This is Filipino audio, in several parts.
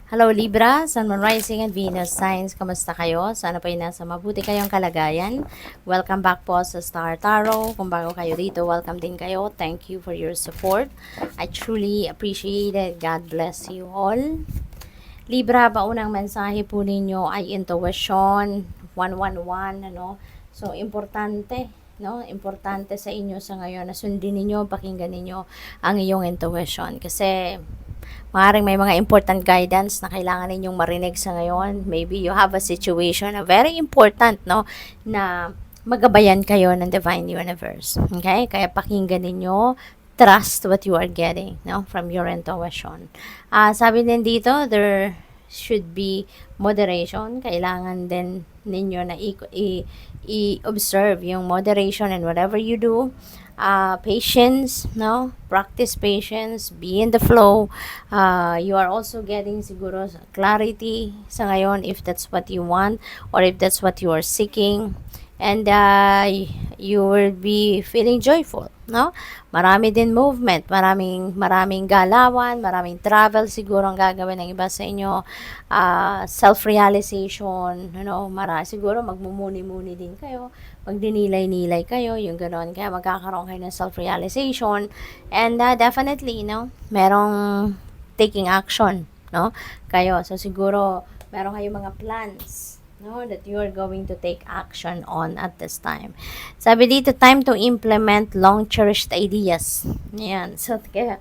Hello Libra, Sun, Moon Rising and Venus Signs. Kamusta kayo? Sana po ay nasa mabuti kayong kalagayan. Welcome back po sa Star Tarot. Kung bago kayo dito, welcome din kayo. Thank you for your support. I truly appreciate it. God bless you all. Libra, paunang mensahe po ninyo ay intuition, 111, ano? So, importante, no? Importante sa inyo sa ngayon na sundin ninyo, pakinggan ninyo ang iyong intuition. Kasi, maaaring may mga important guidance na kailangan ninyong marinig sa ngayon. Maybe you have a situation na very important, no? Na magabayan kayo ng Divine Universe. Okay? Kaya pakinggan ninyo, trust what you are getting, no, from your intuition. Sabi din dito, there should be moderation. Kailangan din ninyo na i-observe yung moderation in whatever you do. Patience, no? Practice patience, be in the flow. You are also getting siguro clarity sa ngayon if that's what you want or if that's what you are seeking. And you will be feeling joyful, no? Marami din movement, maraming galawan, maraming travel siguro ang gagawin ng iba sa inyo. Self-realization, siguro magmumuni-muni din kayo, magdinilay-nilay kayo, yung gano'n. Kaya magkakaroon kayo ng self-realization. And definitely, merong taking action, no? Kayo. So siguro, meron kayong mga plans, no, that you are going to take action on at this time. Sabi dito, time to implement long-cherished ideas. Yan. So, kaya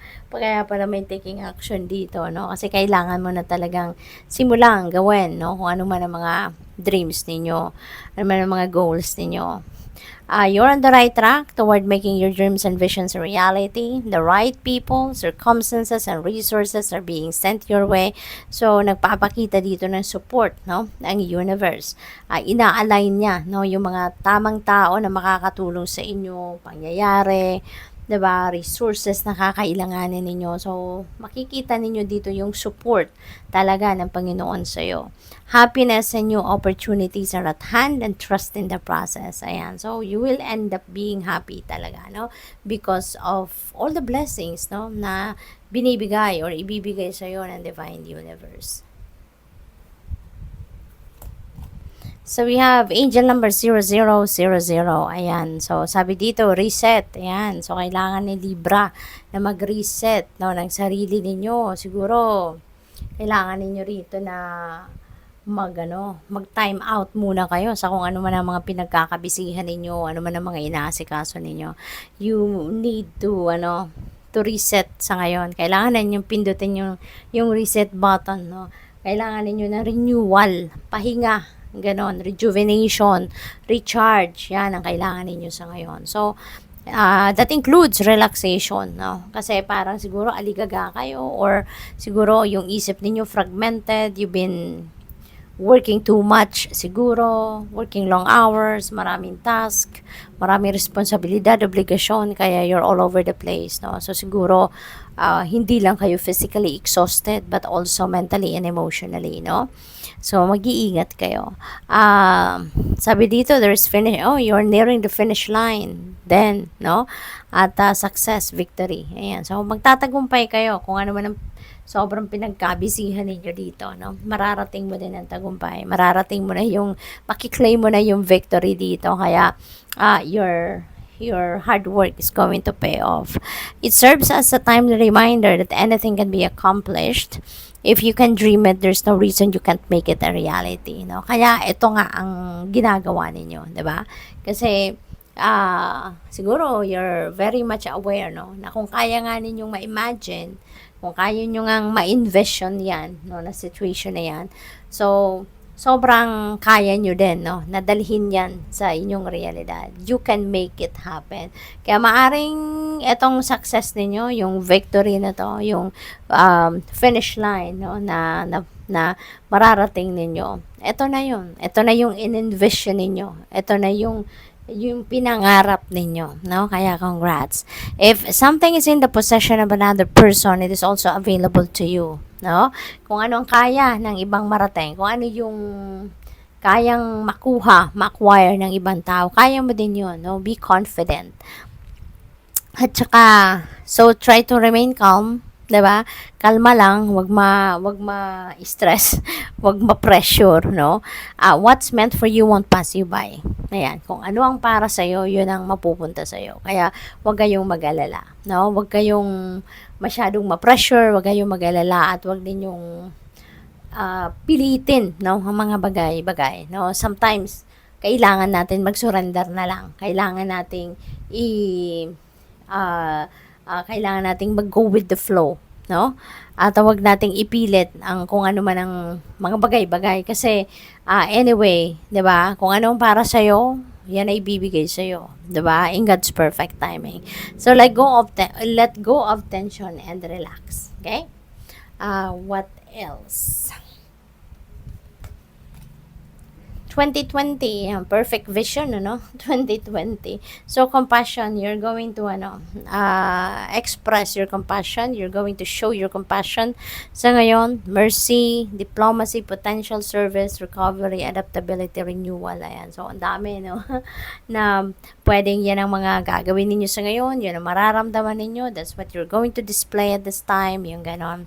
pala may taking action dito, no? Kasi kailangan mo na talagang simulang gawin, no? Kung ano man ang mga dreams ninyo, ano man ang mga goals ninyo. You're on the right track toward making your dreams and visions a reality. The right people, circumstances, and resources are being sent your way. So, nagpapakita dito ng support, no, ng universe. Ina-align niya, no, yung mga tamang tao na makakatulong sa inyo, pangyayari, 'di ba, resources na kakailanganin ninyo. So, makikita ninyo dito yung support talaga ng Panginoon sa iyo. Happiness and new opportunities are at hand and trust in the process. Ayan. So, you will end up being happy talaga, no? Because of all the blessings, no, na binibigay or ibibigay sa iyo ng Divine Universe. So, we have angel number 0000. Ayan. So, sabi dito, reset. Ayan. So, kailangan ni Libra na mag-reset, no, ng sarili ninyo. Siguro, kailangan ninyo rito na mag-time out muna kayo sa kung ano man ang mga pinagkakabisihan ninyo, ano man ang mga inaasikaso ninyo. You need to, to reset sa ngayon. Kailangan ninyong pindutin yung reset button, no? Kailangan ninyo ng renewal, pahinga, ganon, rejuvenation, recharge, yan ang kailangan ninyo sa ngayon. So, that includes relaxation, no? Kasi parang siguro aligaga kayo or siguro yung isip ninyo fragmented, you've been working too much siguro, working long hours, maraming task, maraming responsibilidad, obligasyon, kaya you're all over the place, no? So siguro hindi lang kayo physically exhausted but also mentally and emotionally, no? So mag-iingat kayo. Sabi dito, you're nearing the finish line then, no? At success, victory. Ayan. So magtatagumpay kayo kung ano man ang sobrang pinagkabisihan ninyo dito, no? Mararating mo din ang tagumpay. Mararating mo na makiklaim mo na yung victory dito. Kaya, your hard work is going to pay off. It serves as a timely reminder that anything can be accomplished. If you can dream it, there's no reason you can't make it a reality, no? Kaya, ito nga ang ginagawa ninyo, di ba? Kasi, siguro, you're very much aware, no? Na kung kaya nga ninyong ma-imagine, kung kaya nyo ngang ma-envision yan, no, na situation na yan. So, sobrang kaya nyo din, no, nadalhin yan sa inyong realidad. You can make it happen. Kaya maaring etong success ninyo, yung victory na to, yung finish line, no, na mararating ninyo. Ito na yun. Ito na yung in-envision ninyo. Ito na yung pinangarap ninyo, no? Kaya congrats. If something is in the possession of another person, it is also available to you, no? Kung ano ang kaya ng ibang marating, kung ano yung kayang ma-acquire ng ibang tao, kaya mo din yun, no? Be confident. At saka, so try to remain calm, 'Di ba? Kalma lang, wag ma-stress, wag ma-pressure, no? What's meant for you won't pass you by. Ayan, kung ano ang para sa iyo, 'yun ang mapupunta sa iyo. Kaya wag kayong mag-alala, no? Wag kayong masyadong ma-pressure, wag kayong mag-alala at wag ninyong pilitin, no, ang mga bagay-bagay, no? Sometimes kailangan natin mag-surrender na lang. Kailangan nating i kailangan nating mag-go with the flow, no? At huwag nating ipilit ang kung ano man ang mga bagay-bagay kasi anyway, 'di ba? Kung anong para sa iyo, yan ay bibigay sa iyo, 'di ba? In God's perfect timing. So let go of tension and relax, okay? What else? 2020, perfect vision, ano? 2020. So, compassion, you're going to, express your compassion. You're going to show your compassion. Sa ngayon, mercy, diplomacy, potential service, recovery, adaptability, renewal. Ayan. So, ang dami, no? Na pwedeng yan ang mga gagawin ninyo sa ngayon. Yan ang mararamdaman ninyo. That's what you're going to display at this time. Yung ganon.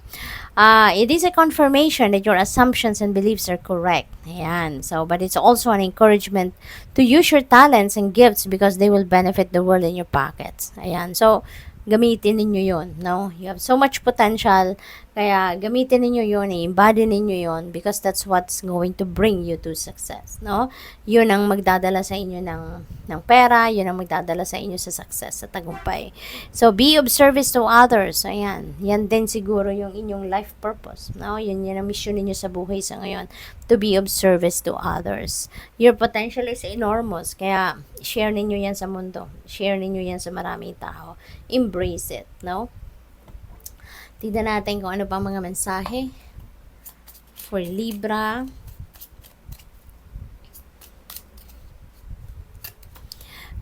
It is a confirmation that your assumptions and beliefs are correct. Ayan. So, but it's also an encouragement to use your talents and gifts because they will benefit the world in your pockets. Ayan. So, gamitin ninyo yun, no? You have so much potential, kaya gamitin ninyo yun, i-embody ninyo yun because that's what's going to bring you to success, no? Yun ang magdadala sa inyo ng pera, yun ang magdadala sa inyo sa success, sa tagumpay. So, be of service to others. Ayan. Yan din siguro yung inyong life purpose, no? Yan ang mission ninyo sa buhay sa ngayon, to be of service to others. Your potential is enormous, kaya share ninyo yan sa mundo. Share ninyo yan sa maraming tao. Embrace it, no? Tignan natin kung ano pa mga mensahe for Libra.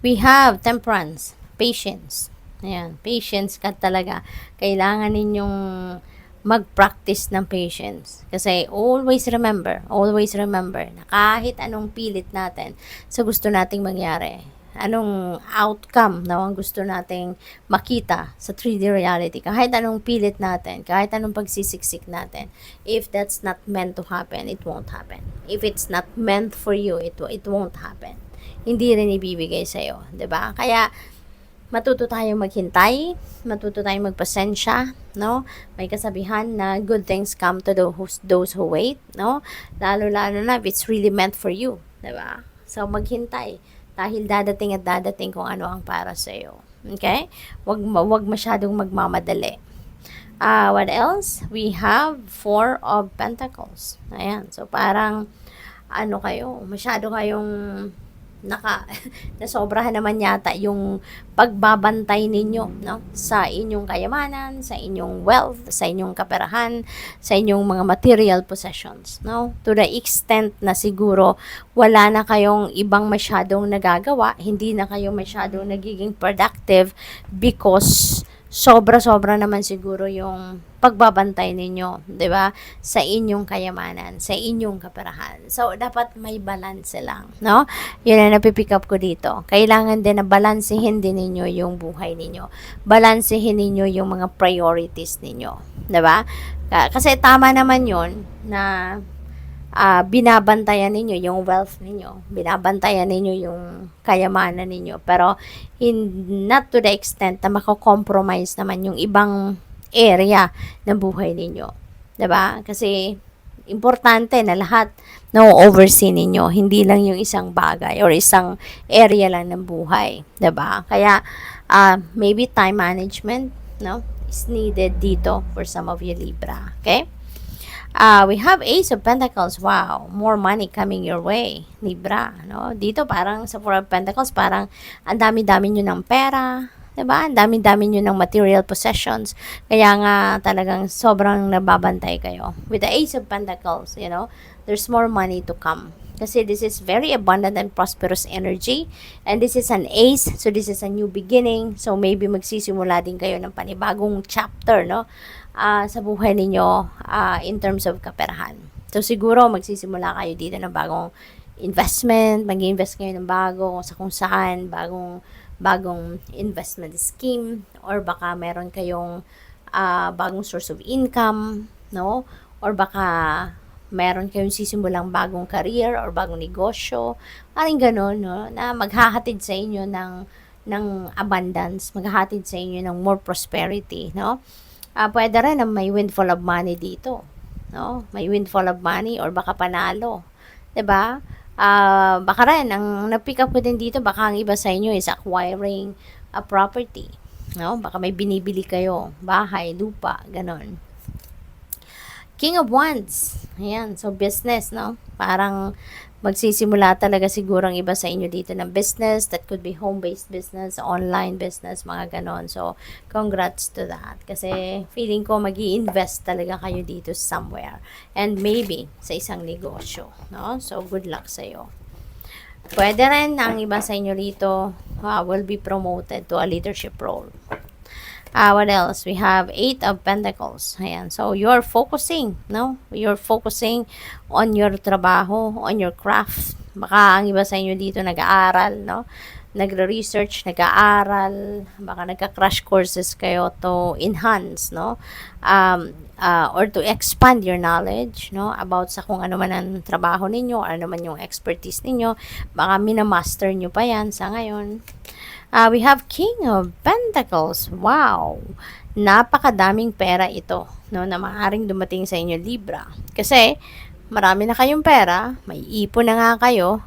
We have temperance, patience. Ayan, patience ka talaga. Kailangan ninyong mag-practice ng patience. Kasi always remember na kahit anong pilit natin sa gusto nating mangyari, anong outcome na ang gusto nating makita sa 3D reality, kahit anong pilit natin, kahit anong pagsisiksik natin, if that's not meant to happen, it won't happen. If it's not meant for you, it won't happen. Hindi rin ibibigay sa'yo, 'di ba? Kaya matuto tayong maghintay, matuto tayong magpasensya, no? May kasabihan na good things come to those who wait, no? Lalo-lalo na if it's really meant for you, 'di ba? So maghintay dahil dadating at dadating kung ano ang para sa iyo. Okay? Wag masyadong magmamadali. What else? We have 4 of Pentacles. Ayan. So parang masyado kayong nasobrahan naman yata yung pagbabantay ninyo, no, sa inyong kayamanan, sa inyong wealth, sa inyong kaperahan, sa inyong mga material possessions, no, to the extent na siguro wala na kayong ibang masyadong nagagawa, hindi na kayo masyadong nagiging productive because sobra-sobra naman siguro yung pagbabantay ninyo, 'di ba? Sa inyong kayamanan, sa inyong kaperahan. So dapat may balance lang, no? 'Yun ang napipick up ko dito. Kailangan din na balansehin din ninyo yung buhay ninyo. Balansehin ninyo yung mga priorities ninyo, 'di ba? Kasi tama naman 'yon na binabantayan ninyo yung wealth ninyo, binabantayan ninyo yung kayamanan ninyo, pero not to the extent na mako-compromise naman yung ibang area ng buhay ninyo, 'di ba? Kasi importante na lahat na oversee ninyo, hindi lang yung isang bagay or isang area lang ng buhay, 'di ba? Kaya maybe time management, no, is needed dito for some of you Libra, okay? We have Ace of Pentacles. Wow, more money coming your way, Libra, no? Dito parang sa 4 of Pentacles, parang ang dami-dami nyo ng pera, 'di ba? Ang dami-dami nyo ng material possessions. Kaya nga talagang sobrang nababantay kayo. With the Ace of Pentacles, there's more money to come. Kasi this is very abundant and prosperous energy. And this is an ace, so this is a new beginning. So maybe magsisimula din kayo ng panibagong chapter, no? Sa buhay ninyo in terms of kaperahan. So siguro magsisimula kayo dito ng bagong investment, mag-invest kayo ng bago sa kung saan, bagong investment scheme, or baka meron kayong bagong source of income, no? Or baka meron kayong sisimulang bagong career or bagong negosyo, parang gano'n, no? Na maghahatid sa inyo ng abundance, maghahatid sa inyo ng more prosperity, no? Pwede rin na may windfall of money dito, no? May windfall of money or baka panalo, 'di ba? Baka rin ang na-pick up ko din dito, baka ang iba sa inyo is acquiring a property, no? Baka may binibili kayo, bahay, lupa, ganon. King of Wands. Ayan, so business, no? Parang magsisimula talaga siguro ang iba sa inyo dito ng business. That could be home-based business, online business, mga ganon. So, congrats to that. Kasi feeling ko mag-i-invest talaga kayo dito somewhere. And maybe sa isang negosyo, no? So, good luck sa'yo. Pwede rin ang iba sa inyo dito will be promoted to a leadership role. What else? We have 8 of Pentacles. Ayan. So, you're focusing, no? You're focusing on your trabaho, on your craft. Baka ang iba sa inyo dito nag-aaral, no? Nagre-research, nag-aaral, baka nagka-crash courses kayo to enhance, no? Or to expand your knowledge, no? About sa kung ano man ang trabaho ninyo, or ano man yung expertise ninyo. Baka minamaster nyo pa yan sa ngayon. We have King of Pentacles. Wow! Napakadaming pera ito, no, na maaaring dumating sa inyo, Libra. Kasi, marami na kayong pera, may ipon na nga kayo,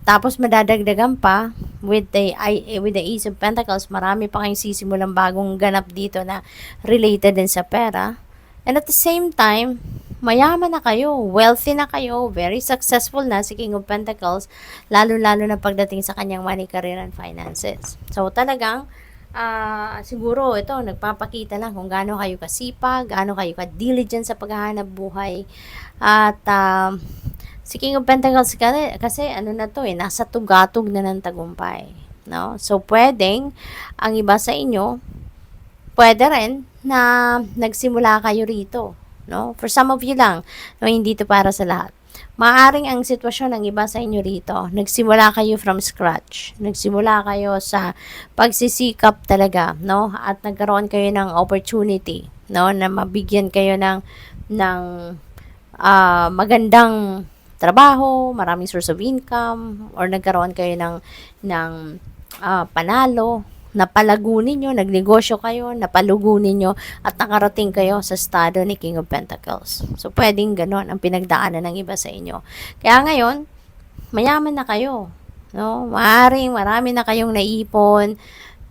tapos madadagdagan pa with the Ace of Pentacles, marami pa kayong sisimulang bagong ganap dito na related din sa pera. And at the same time, mayaman na kayo, wealthy na kayo, very successful na si King of Pentacles, lalo-lalo na pagdating sa kanyang money, career, and finances. So, talagang, siguro ito, nagpapakita lang kung gaano kayo kasipag, gaano kayo ka-diligent sa paghahanap buhay. At, si King of Pentacles kasi ano na to nasa tugatog na ng tagumpay. No? So, pwedeng, ang iba sa inyo, pwede rin na nagsimula kayo rito. No? For some of you lang, no, hindi ito para sa lahat. Maaring ang sitwasyon ng iba sa inyo rito, nagsimula kayo from scratch. Nagsimula kayo sa pagsisikap talaga, no? At nagkaroon kayo ng opportunity, no, na mabigyan kayo ng magandang trabaho, maraming source of income, or nagkaroon kayo ng panalo, napalago ninyo, nagnegosyo kayo, napalugo ninyo, at nakarating kayo sa estado ni King of Pentacles. So, pwedeng ganon ang pinagdaanan ng iba sa inyo. Kaya ngayon, mayaman na kayo. No? Marami na kayong naipon,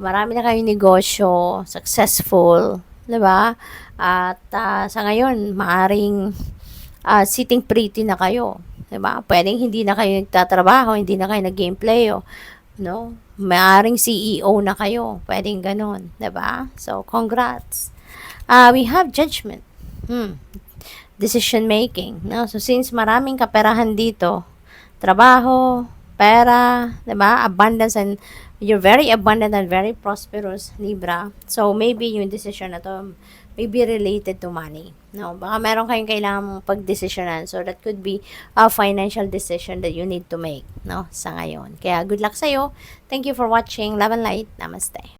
marami na kayong negosyo, successful, diba? At sa ngayon, maaring sitting pretty na kayo. Diba? Pwedeng hindi na kayo nagtatrabaho, hindi na kayo nag-gameplay, no? Maaring CEO na kayo. Pwedeng ganon. Diba? So, congrats. We have judgment. Decision making. No? So, since maraming kaperahan dito, trabaho, pera, diba? Abundance, and you're very abundant and very prosperous, Libra. So, maybe yung decision na to may be related to money. No? Baka meron kayong kailangang pagdesisyonan. So, that could be a financial decision that you need to make, no? Sa ngayon. Kaya, good luck sa'yo. Thank you for watching. Love and light. Namaste.